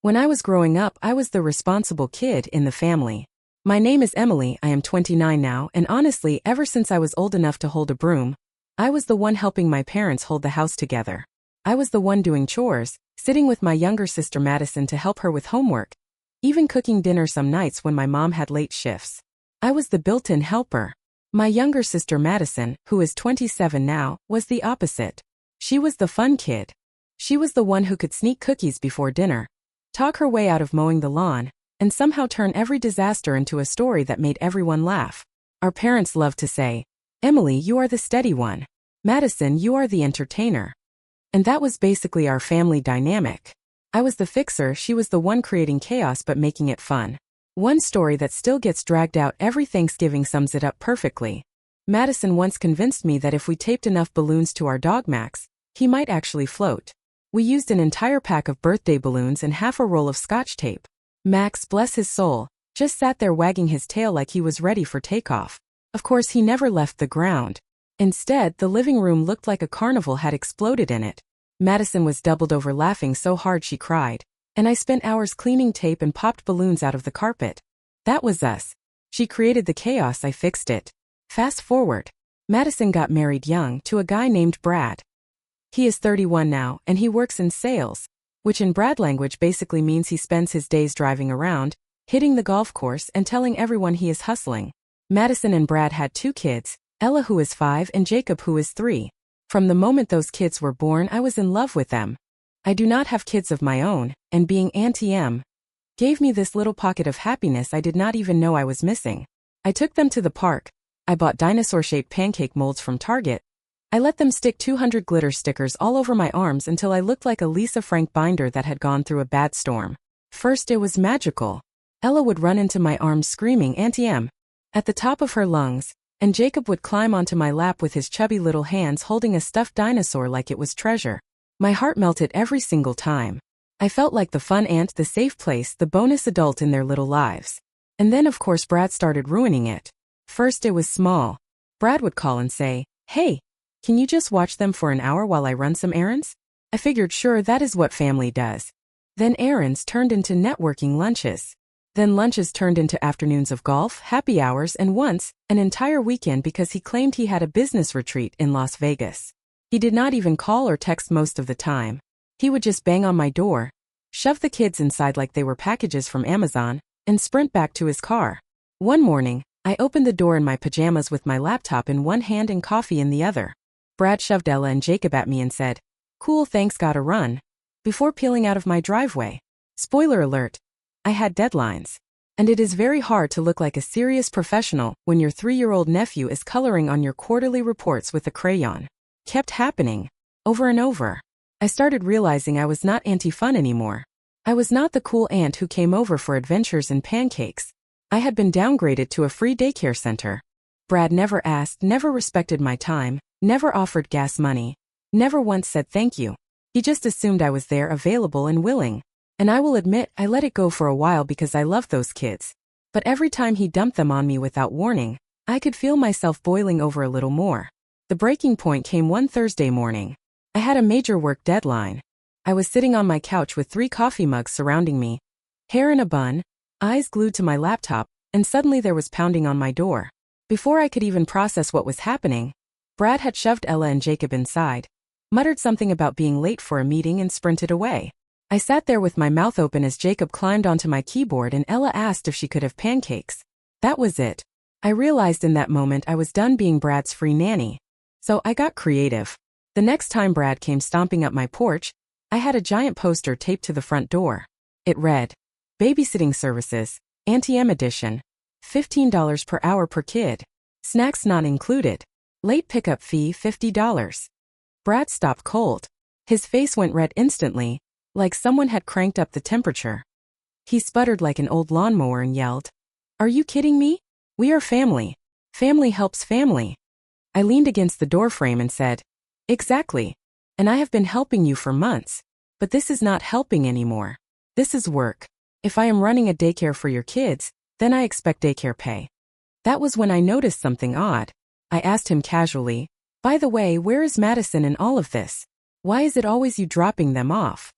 When I was growing up, I was the responsible kid in the family. My name is Emily, I am 29 now, and honestly, ever since I was old enough to hold a broom, I was the one helping my parents hold the house together. I was the one doing chores, sitting with my younger sister Madison to help her with homework, even cooking dinner some nights when my mom had late shifts. I was the built-in helper. My younger sister Madison, who is 27 now, was the opposite. She was the fun kid. She was the one who could sneak cookies before dinner, talk her way out of mowing the lawn, and somehow turn every disaster into a story that made everyone laugh. Our parents loved to say, "Emily, you are the steady one. Madison, you are the entertainer." And that was basically our family dynamic. I was the fixer, she was the one creating chaos but making it fun. One story that still gets dragged out every Thanksgiving sums it up perfectly. Madison once convinced me that if we taped enough balloons to our dog Max, he might actually float. We used an entire pack of birthday balloons and half a roll of Scotch tape. Max, bless his soul, just sat there wagging his tail like he was ready for takeoff. Of course, he never left the ground. Instead, the living room looked like a carnival had exploded in it. Madison was doubled over laughing so hard she cried, and I spent hours cleaning tape and popped balloons out of the carpet. That was us. She created the chaos, I fixed it. Fast forward. Madison got married young to a guy named Brad. He is 31 now, and he works in sales, which in Brad language basically means he spends his days driving around, hitting the golf course and telling everyone he is hustling. Madison and Brad had 2 kids, Ella who is 5 and Jacob who is 3. From the moment those kids were born, I was in love with them. I do not have kids of my own, and being Auntie M gave me this little pocket of happiness I did not even know I was missing. I took them to the park. I bought dinosaur-shaped pancake molds from Target. I let them stick 200 glitter stickers all over my arms until I looked like a Lisa Frank binder that had gone through a bad storm. First, it was magical. Ella would run into my arms screaming Auntie M at the top of her lungs, and Jacob would climb onto my lap with his chubby little hands holding a stuffed dinosaur like it was treasure. My heart melted every single time. I felt like the fun aunt, the safe place, the bonus adult in their little lives. And then of course Brad started ruining it. First it was small. Brad would call and say, "Hey, can you just watch them for an hour while I run some errands?" I figured sure, that is what family does. Then errands turned into networking lunches. Then lunches turned into afternoons of golf, happy hours, and once, an entire weekend because he claimed he had a business retreat in Las Vegas. He did not even call or text most of the time. He would just bang on my door, shove the kids inside like they were packages from Amazon, and sprint back to his car. One morning, I opened the door in my pajamas with my laptop in one hand and coffee in the other. Brad shoved Ella and Jacob at me and said, "Cool, thanks, gotta run," before peeling out of my driveway. Spoiler alert, I had deadlines. And it is very hard to look like a serious professional when your 3-year-old nephew is coloring on your quarterly reports with a crayon. Kept happening. Over and over. I started realizing I was not Auntie Fun anymore. I was not the cool aunt who came over for adventures and pancakes. I had been downgraded to a free daycare center. Brad never asked, never respected my time, never offered gas money, never once said thank you. He just assumed I was there, available and willing. And I will admit, I let it go for a while because I loved those kids. But every time he dumped them on me without warning, I could feel myself boiling over a little more. The breaking point came one Thursday morning. I had a major work deadline. I was sitting on my couch with 3 coffee mugs surrounding me, hair in a bun, eyes glued to my laptop, and suddenly there was pounding on my door. Before I could even process what was happening, Brad had shoved Ella and Jacob inside, muttered something about being late for a meeting and sprinted away. I sat there with my mouth open as Jacob climbed onto my keyboard and Ella asked if she could have pancakes. That was it. I realized in that moment I was done being Brad's free nanny. So I got creative. The next time Brad came stomping up my porch, I had a giant poster taped to the front door. It read, "Babysitting services, Auntie M edition, $15 per hour per kid. Snacks not included. Late pickup fee $50. Brad stopped cold. His face went red instantly, like someone had cranked up the temperature. He sputtered like an old lawnmower and yelled, "Are you kidding me? We are family. Family helps family." I leaned against the doorframe and said, "Exactly. And I have been helping you for months. But this is not helping anymore. This is work. If I am running a daycare for your kids, then I expect daycare pay." That was when I noticed something odd. I asked him casually, "By the way, where is Madison in all of this? Why is it always you dropping them off?"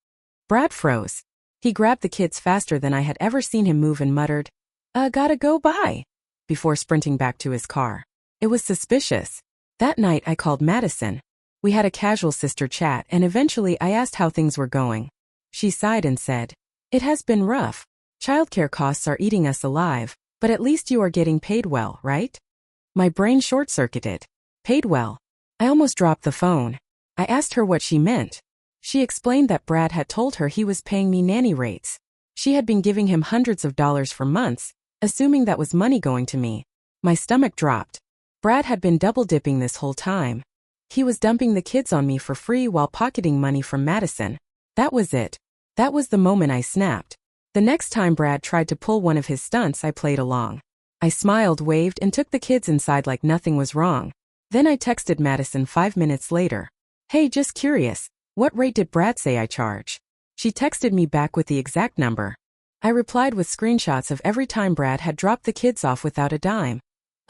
Brad froze. He grabbed the kids faster than I had ever seen him move and muttered, gotta go bye, before sprinting back to his car. It was suspicious. That night I called Madison. We had a casual sister chat and eventually I asked how things were going. She sighed and said, "It has been rough. Childcare costs are eating us alive, but at least you are getting paid well, right?" My brain short-circuited. Paid well. I almost dropped the phone. I asked her what she meant. She explained that Brad had told her he was paying me nanny rates. She had been giving him hundreds of dollars for months, assuming that was money going to me. My stomach dropped. Brad had been double-dipping this whole time. He was dumping the kids on me for free while pocketing money from Madison. That was it. That was the moment I snapped. The next time Brad tried to pull one of his stunts, I played along. I smiled, waved, and took the kids inside like nothing was wrong. Then I texted Madison 5 minutes later. "Hey, just curious, what rate did Brad say I charge?" She texted me back with the exact number. I replied with screenshots of every time Brad had dropped the kids off without a dime,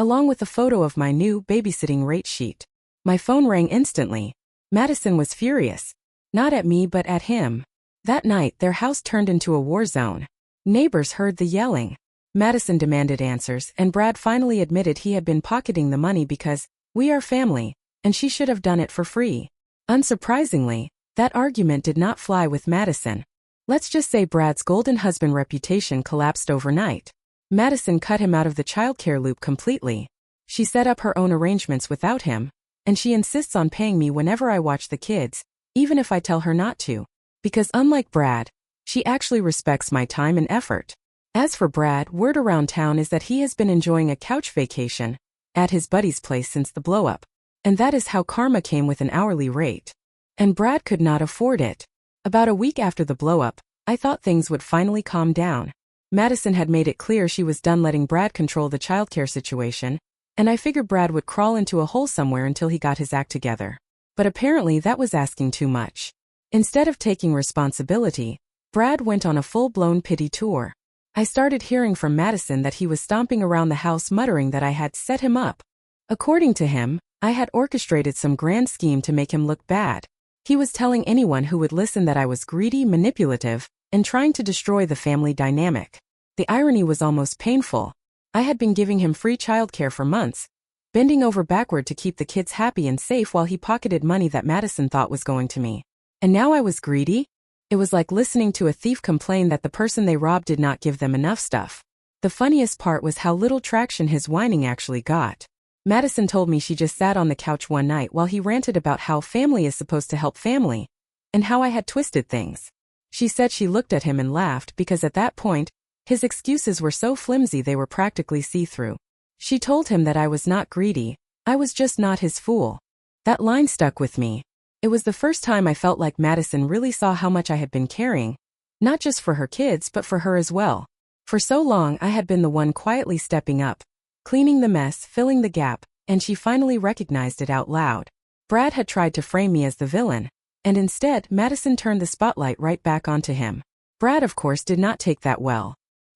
along with a photo of my new babysitting rate sheet. My phone rang instantly. Madison was furious. Not at me but at him. That night, their house turned into a war zone. Neighbors heard the yelling. Madison demanded answers, and Brad finally admitted he had been pocketing the money because we are family, and she should have done it for free. Unsurprisingly, that argument did not fly with Madison. Let's just say Brad's golden husband reputation collapsed overnight. Madison cut him out of the childcare loop completely. She set up her own arrangements without him, and she insists on paying me whenever I watch the kids, even if I tell her not to. Because unlike Brad, she actually respects my time and effort. As for Brad, word around town is that he has been enjoying a couch vacation at his buddy's place since the blow-up. And that is how karma came with an hourly rate. And Brad could not afford it. About a week after the blow-up, I thought things would finally calm down. Madison had made it clear she was done letting Brad control the childcare situation, and I figured Brad would crawl into a hole somewhere until he got his act together. But apparently that was asking too much. Instead of taking responsibility, Brad went on a full-blown pity tour. I started hearing from Madison that he was stomping around the house muttering that I had set him up. According to him, I had orchestrated some grand scheme to make him look bad. He was telling anyone who would listen that I was greedy, manipulative, and trying to destroy the family dynamic. The irony was almost painful. I had been giving him free childcare for months, bending over backward to keep the kids happy and safe while he pocketed money that Madison thought was going to me. And now I was greedy? It was like listening to a thief complain that the person they robbed did not give them enough stuff. The funniest part was how little traction his whining actually got. Madison told me she just sat on the couch one night while he ranted about how family is supposed to help family, and how I had twisted things. She said she looked at him and laughed because at that point, his excuses were so flimsy they were practically see-through. She told him that I was not greedy, I was just not his fool. That line stuck with me. It was the first time I felt like Madison really saw how much I had been caring, not just for her kids but for her as well. For so long I had been the one quietly stepping up, cleaning the mess, filling the gap, and she finally recognized it out loud. Brad had tried to frame me as the villain, and instead Madison turned the spotlight right back onto him. Brad, of course, did not take that well.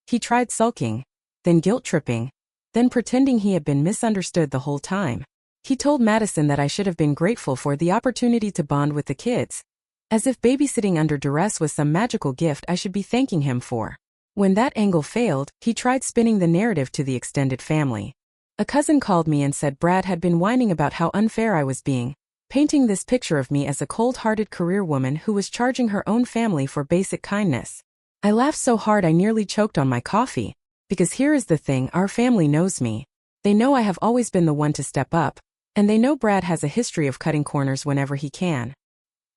He tried sulking, then guilt-tripping, then pretending he had been misunderstood the whole time. He told Madison that I should have been grateful for the opportunity to bond with the kids, as if babysitting under duress was some magical gift I should be thanking him for. When that angle failed, he tried spinning the narrative to the extended family. A cousin called me and said Brad had been whining about how unfair I was being, painting this picture of me as a cold-hearted career woman who was charging her own family for basic kindness. I laughed so hard I nearly choked on my coffee, because here is the thing, our family knows me. They know I have always been the one to step up, and they know Brad has a history of cutting corners whenever he can.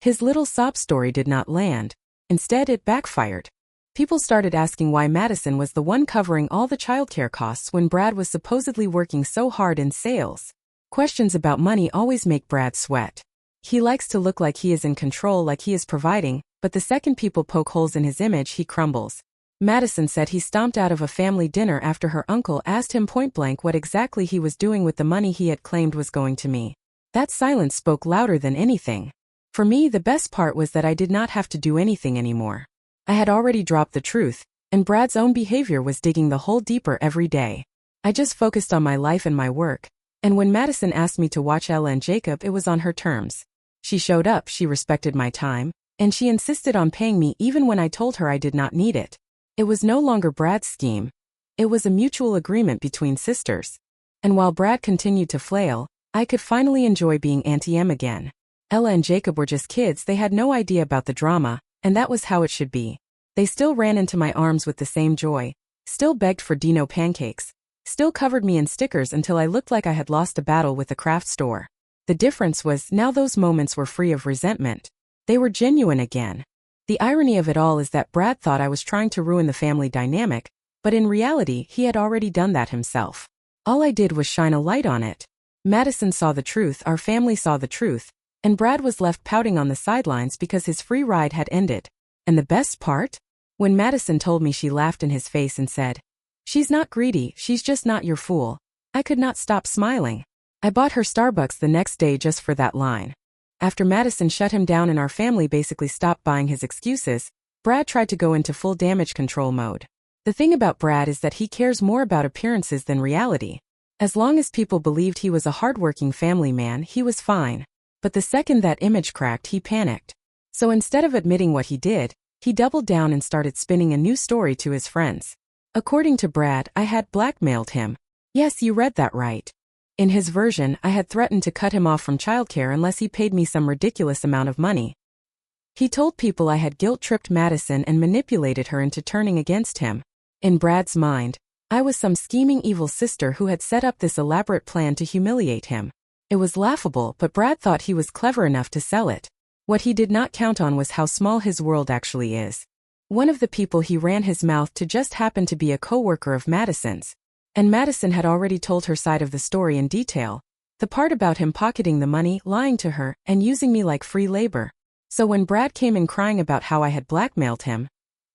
His little sob story did not land. Instead, it backfired. People started asking why Madison was the one covering all the childcare costs when Brad was supposedly working so hard in sales. Questions about money always make Brad sweat. He likes to look like he is in control, like he is providing, but the second people poke holes in his image, he crumbles. Madison said he stomped out of a family dinner after her uncle asked him point-blank what exactly he was doing with the money he had claimed was going to me. That silence spoke louder than anything. For me, the best part was that I did not have to do anything anymore. I had already dropped the truth, and Brad's own behavior was digging the hole deeper every day. I just focused on my life and my work, and when Madison asked me to watch Ella and Jacob, it was on her terms. She showed up, she respected my time, And she insisted on paying me even when I told her I did not need it. It was no longer Brad's scheme. It was a mutual agreement between sisters. And while Brad continued to flail, I could finally enjoy being Auntie Em again. Ella and Jacob were just kids, they had no idea about the drama, and that was how it should be. They still ran into my arms with the same joy, still begged for Dino pancakes, still covered me in stickers until I looked like I had lost a battle with the craft store. The difference was, now those moments were free of resentment. They were genuine again. The irony of it all is that Brad thought I was trying to ruin the family dynamic, but in reality he had already done that himself. All I did was shine a light on it. Madison saw the truth, our family saw the truth, and Brad was left pouting on the sidelines because his free ride had ended. And the best part? When Madison told me, she laughed in his face and said, "She's not greedy, she's just not your fool." I could not stop smiling. I bought her Starbucks the next day just for that line. After Madison shut him down and our family basically stopped buying his excuses, Brad tried to go into full damage control mode. The thing about Brad is that he cares more about appearances than reality. As long as people believed he was a hardworking family man, he was fine. But the second that image cracked, he panicked. So instead of admitting what he did, he doubled down and started spinning a new story to his friends. According to Brad, I had blackmailed him. Yes, you read that right. In his version, I had threatened to cut him off from childcare unless he paid me some ridiculous amount of money. He told people I had guilt-tripped Madison and manipulated her into turning against him. In Brad's mind, I was some scheming evil sister who had set up this elaborate plan to humiliate him. It was laughable, but Brad thought he was clever enough to sell it. What he did not count on was how small his world actually is. One of the people he ran his mouth to just happened to be a co-worker of Madison's. And Madison had already told her side of the story in detail. The part about him pocketing the money, lying to her, and using me like free labor. So when Brad came in crying about how I had blackmailed him,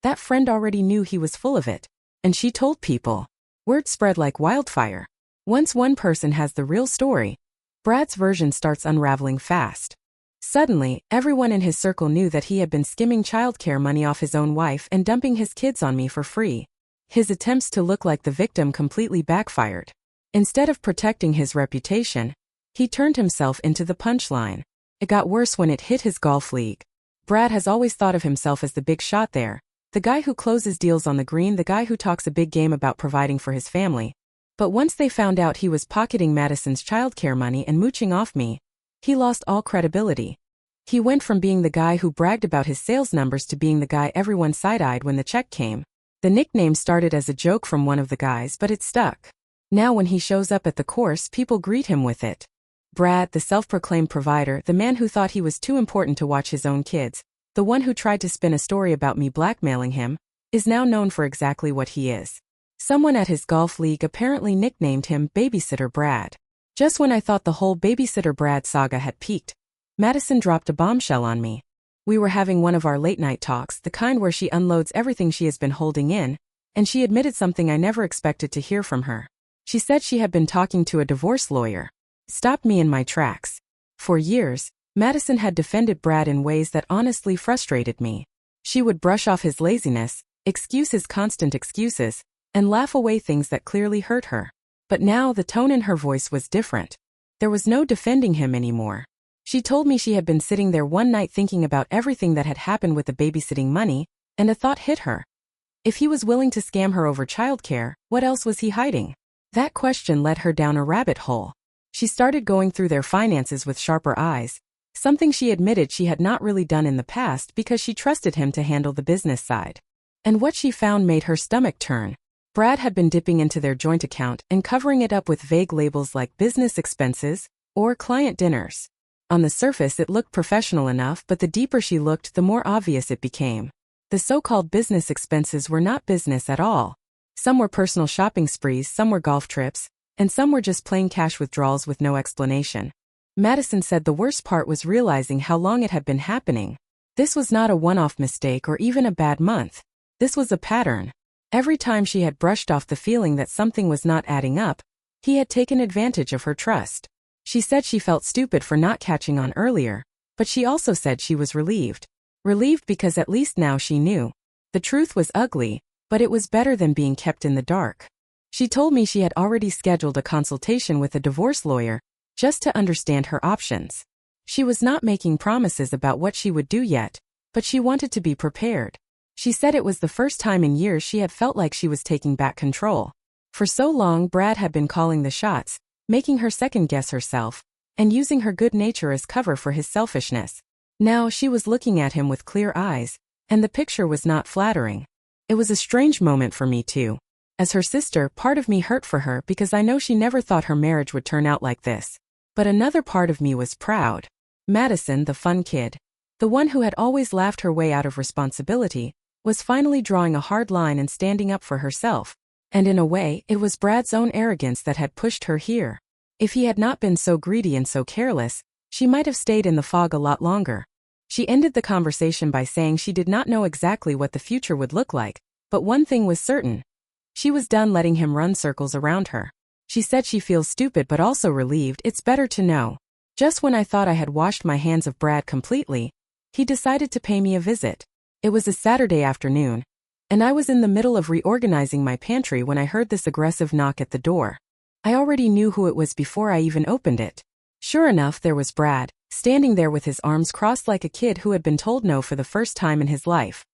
that friend already knew he was full of it. And she told people. Word spread like wildfire. Once one person has the real story, Brad's version starts unraveling fast. Suddenly, everyone in his circle knew that he had been skimming childcare money off his own wife and dumping his kids on me for free. His attempts to look like the victim completely backfired. Instead of protecting his reputation, he turned himself into the punchline. It got worse when it hit his golf league. Brad has always thought of himself as the big shot there, the guy who closes deals on the green, the guy who talks a big game about providing for his family. But once they found out he was pocketing Madison's childcare money and mooching off me, he lost all credibility. He went from being the guy who bragged about his sales numbers to being the guy everyone side-eyed when the check came. The nickname started as a joke from one of the guys, but it stuck. Now when he shows up at the course, people greet him with it. Brad, the self-proclaimed provider, the man who thought he was too important to watch his own kids, the one who tried to spin a story about me blackmailing him, is now known for exactly what he is. Someone at his golf league apparently nicknamed him Babysitter Brad. Just when I thought the whole Babysitter Brad saga had peaked, Madison dropped a bombshell on me. We were having one of our late-night talks, the kind where she unloads everything she has been holding in, and she admitted something I never expected to hear from her. She said she had been talking to a divorce lawyer. Stopped me in my tracks. For years, Madison had defended Brad in ways that honestly frustrated me. She would brush off his laziness, excuse his constant excuses, and laugh away things that clearly hurt her. But now the tone in her voice was different. There was no defending him anymore. She told me she had been sitting there one night thinking about everything that had happened with the babysitting money, and a thought hit her. If he was willing to scam her over childcare, what else was he hiding? That question led her down a rabbit hole. She started going through their finances with sharper eyes, something she admitted she had not really done in the past because she trusted him to handle the business side. And what she found made her stomach turn. Brad had been dipping into their joint account and covering it up with vague labels like business expenses or client dinners. On the surface it looked professional enough, but the deeper she looked, the more obvious it became. The so-called business expenses were not business at all. Some were personal shopping sprees, some were golf trips, and some were just plain cash withdrawals with no explanation. Madison said the worst part was realizing how long it had been happening. This was not a one-off mistake or even a bad month. This was a pattern. Every time she had brushed off the feeling that something was not adding up, he had taken advantage of her trust. She said she felt stupid for not catching on earlier, but she also said she was relieved. Relieved because at least now she knew. The truth was ugly, but it was better than being kept in the dark. She told me she had already scheduled a consultation with a divorce lawyer, just to understand her options. She was not making promises about what she would do yet, but she wanted to be prepared. She said it was the first time in years she had felt like she was taking back control. For so long, Brad had been calling the shots, making her second-guess herself, and using her good nature as cover for his selfishness. Now she was looking at him with clear eyes, and the picture was not flattering. It was a strange moment for me too. As her sister, part of me hurt for her because I know she never thought her marriage would turn out like this. But another part of me was proud. Madison, the fun kid, the one who had always laughed her way out of responsibility, was finally drawing a hard line and standing up for herself. And in a way, it was Brad's own arrogance that had pushed her here. If he had not been so greedy and so careless, she might have stayed in the fog a lot longer. She ended the conversation by saying she did not know exactly what the future would look like, but one thing was certain. She was done letting him run circles around her. She said she feels stupid but also relieved. It's better to know. Just when I thought I had washed my hands of Brad completely, he decided to pay me a visit. It was a Saturday afternoon, and I was in the middle of reorganizing my pantry when I heard this aggressive knock at the door. I already knew who it was before I even opened it. Sure enough, there was Brad, standing there with his arms crossed like a kid who had been told no for the first time in his life.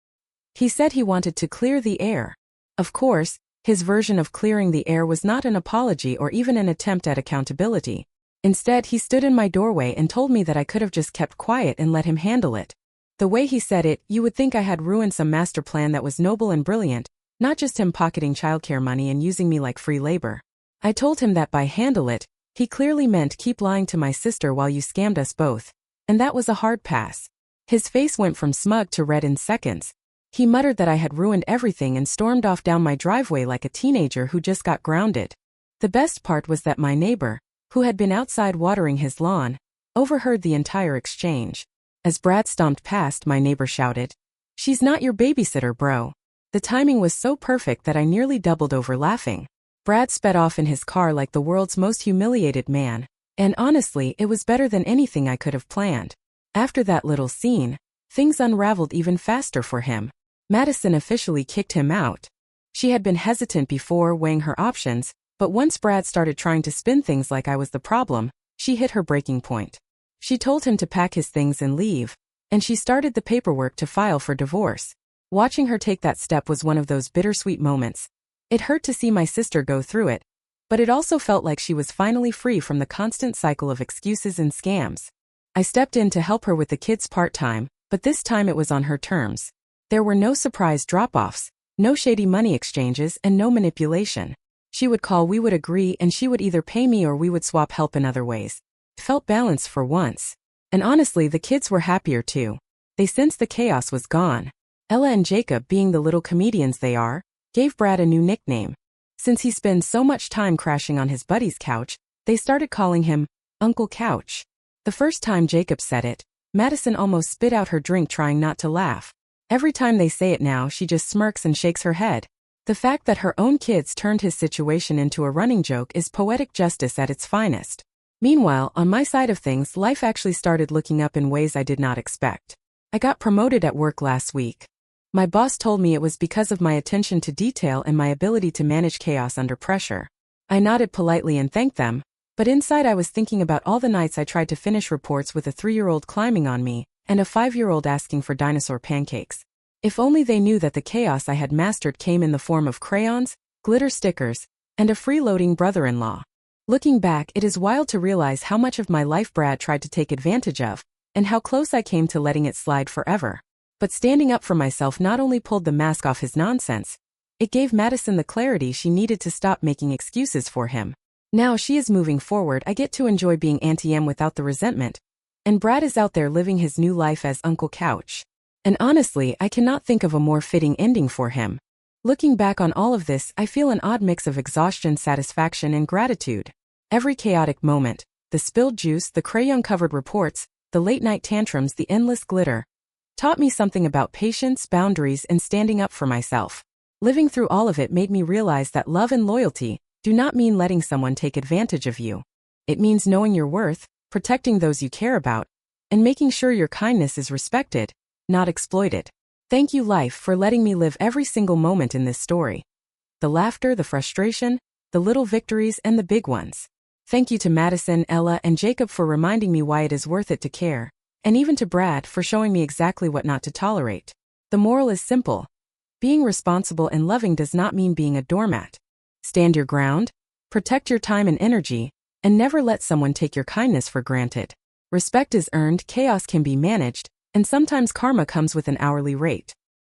He said he wanted to clear the air. Of course, his version of clearing the air was not an apology or even an attempt at accountability. Instead, he stood in my doorway and told me that I could have just kept quiet and let him handle it. The way he said it, you would think I had ruined some master plan that was noble and brilliant, not just him pocketing childcare money and using me like free labor. I told him that by handle it, he clearly meant keep lying to my sister while you scammed us both. And that was a hard pass. His face went from smug to red in seconds. He muttered that I had ruined everything and stormed off down my driveway like a teenager who just got grounded. The best part was that my neighbor, who had been outside watering his lawn, overheard the entire exchange. As Brad stomped past, my neighbor shouted, "She's not your babysitter, bro." The timing was so perfect that I nearly doubled over laughing. Brad sped off in his car like the world's most humiliated man, and honestly, it was better than anything I could have planned. After that little scene, things unraveled even faster for him. Madison officially kicked him out. She had been hesitant before, weighing her options, but once Brad started trying to spin things like I was the problem, she hit her breaking point. She told him to pack his things and leave, and she started the paperwork to file for divorce. Watching her take that step was one of those bittersweet moments. It hurt to see my sister go through it, but it also felt like she was finally free from the constant cycle of excuses and scams. I stepped in to help her with the kids part-time, but this time it was on her terms. There were no surprise drop-offs, no shady money exchanges, and no manipulation. She would call, we would agree, and she would either pay me or we would swap help in other ways. It felt balanced for once. And honestly, the kids were happier too. They sensed the chaos was gone. Ella and Jacob, being the little comedians they are, gave Brad a new nickname. Since he spends so much time crashing on his buddy's couch, they started calling him Uncle Couch. The first time Jacob said it, Madison almost spit out her drink trying not to laugh. Every time they say it now, she just smirks and shakes her head. The fact that her own kids turned his situation into a running joke is poetic justice at its finest. Meanwhile, on my side of things, life actually started looking up in ways I did not expect. I got promoted at work last week. My boss told me it was because of my attention to detail and my ability to manage chaos under pressure. I nodded politely and thanked them, but inside I was thinking about all the nights I tried to finish reports with a 3-year-old climbing on me, and a 5-year-old asking for dinosaur pancakes. If only they knew that the chaos I had mastered came in the form of crayons, glitter stickers, and a freeloading brother-in-law. Looking back, it is wild to realize how much of my life Brad tried to take advantage of, and how close I came to letting it slide forever. But standing up for myself not only pulled the mask off his nonsense, it gave Madison the clarity she needed to stop making excuses for him. Now she is moving forward, I get to enjoy being Auntie M without the resentment, and Brad is out there living his new life as Uncle Couch. And honestly, I cannot think of a more fitting ending for him. Looking back on all of this, I feel an odd mix of exhaustion, satisfaction, and gratitude. Every chaotic moment, the spilled juice, the crayon-covered reports, the late-night tantrums, the endless glitter, taught me something about patience, boundaries, and standing up for myself. Living through all of it made me realize that love and loyalty do not mean letting someone take advantage of you. It means knowing your worth, protecting those you care about, and making sure your kindness is respected, not exploited. Thank you, life, for letting me live every single moment in this story. The laughter, the frustration, the little victories, and the big ones. Thank you to Madison, Ella, and Jacob for reminding me why it is worth it to care, and even to Brad for showing me exactly what not to tolerate. The moral is simple. Being responsible and loving does not mean being a doormat. Stand your ground, protect your time and energy, and never let someone take your kindness for granted. Respect is earned, chaos can be managed, and sometimes karma comes with an hourly rate.